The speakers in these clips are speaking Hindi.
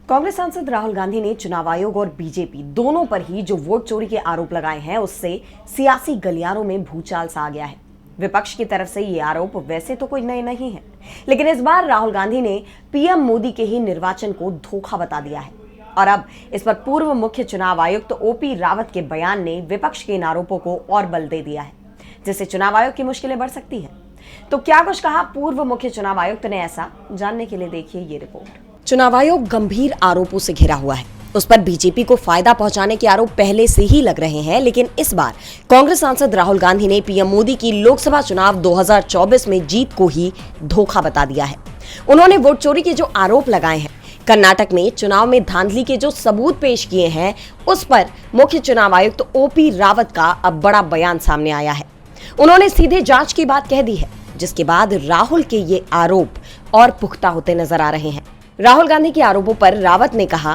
कांग्रेस सांसद राहुल गांधी ने चुनाव आयोग और बीजेपी दोनों पर ही जो वोट चोरी के आरोप लगाए हैं, उससे सियासी गलियारों में भूचाल सा आ गया है। विपक्ष की तरफ से ये आरोप वैसे तो कोई नए नहीं है, लेकिन इस बार राहुल गांधी ने पीएम मोदी के ही निर्वाचन को धोखा बता दिया है। और अब इस पर पूर्व मुख्य चुनाव आयुक्त ओपी रावत के बयान ने विपक्ष के इन आरोपों को और बल दे दिया है, जिससे चुनाव आयोग की मुश्किलें बढ़ सकती हैं। तो क्या कुछ कहा पूर्व मुख्य चुनाव आयुक्त ने, ऐसा जानने के लिए देखिए ये रिपोर्ट। चुनाव आयोग गंभीर आरोपों से घिरा हुआ है। उस पर बीजेपी को फायदा पहुंचाने के आरोप पहले से ही लग रहे हैं, लेकिन इस बार कांग्रेस सांसद राहुल गांधी ने पीएम मोदी की लोकसभा चुनाव 2024 में जीत को ही धोखा बता दिया है। उन्होंने वोट चोरी के जो आरोप लगाए हैं, कर्नाटक में चुनाव में धांधली के जो सबूत पेश किए हैं, उस पर मुख्य चुनाव आयुक्त ओपी रावत का अब बड़ा बयान सामने आया है। उन्होंने सीधे जांच की बात कह दी है, जिसके बाद राहुल के ये आरोप और पुख्ता होते नजर आ रहे हैं। राहुल गांधी के आरोपों पर रावत ने कहा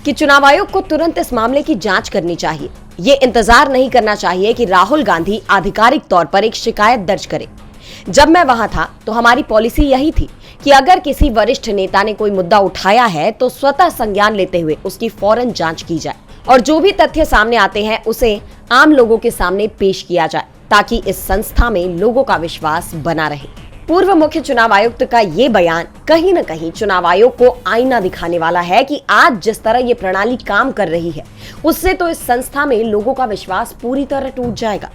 कि चुनाव आयोग को तुरंत इस मामले की जांच करनी चाहिए। ये इंतजार नहीं करना चाहिए कि राहुल गांधी आधिकारिक तौर पर एक शिकायत दर्ज करे। जब मैं वहां था तो हमारी पॉलिसी यही थी कि अगर किसी वरिष्ठ नेता ने कोई मुद्दा उठाया है तो स्वतः संज्ञान लेते हुए उसकी फौरन जांच की जाए और जो भी तथ्य सामने आते हैं उसे आम लोगों के सामने पेश किया जाए, ताकि इस संस्था में लोगों का विश्वास बना रहे। पूर्व मुख्य चुनाव आयुक्त का ये बयान कहीं न कहीं चुनाव आयोग को आईना दिखाने वाला है कि आज जिस तरह ये प्रणाली काम कर रही है, उससे तो इस संस्था में लोगों का विश्वास पूरी तरह टूट जाएगा।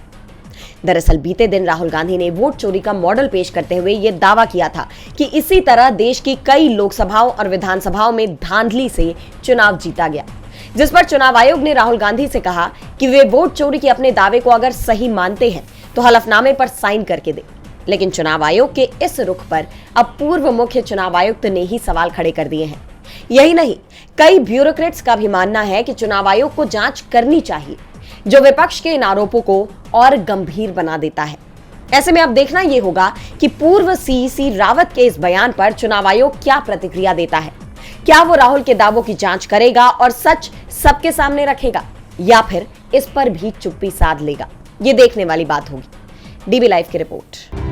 दरअसल बीते दिन राहुल गांधी ने वोट चोरी का मॉडल पेश करते हुए ये दावा किया था कि इसी तरह देश की कई लोकसभाओं और विधानसभाओं में धांधली से चुनाव जीता गया, जिस पर चुनाव आयोग ने राहुल गांधी से कहा कि वे वोट चोरी के अपने दावे को अगर सही मानते हैं तो हलफनामे पर साइन करके दे। लेकिन चुनाव आयोग के इस रुख पर अब पूर्व मुख्य चुनाव आयुक्त ने ही सवाल खड़े कर दिए हैं। यही नहीं, कई ब्यूरोक्रेट्स का भी मानना है कि चुनाव आयोग को जांच करनी चाहिए, जो विपक्ष के इन आरोपों को और गंभीर बना देता है। ऐसे में अब देखना यह होगा कि पूर्व सीईसी रावत के इस बयान पर चुनाव आयोग क्या प्रतिक्रिया देता है। क्या वो राहुल के दावों की जांच करेगा और सच सबके सामने रखेगा, या फिर इस पर भी चुप्पी साध लेगा? ये देखने वाली बात होगी। डीबी लाइव की रिपोर्ट।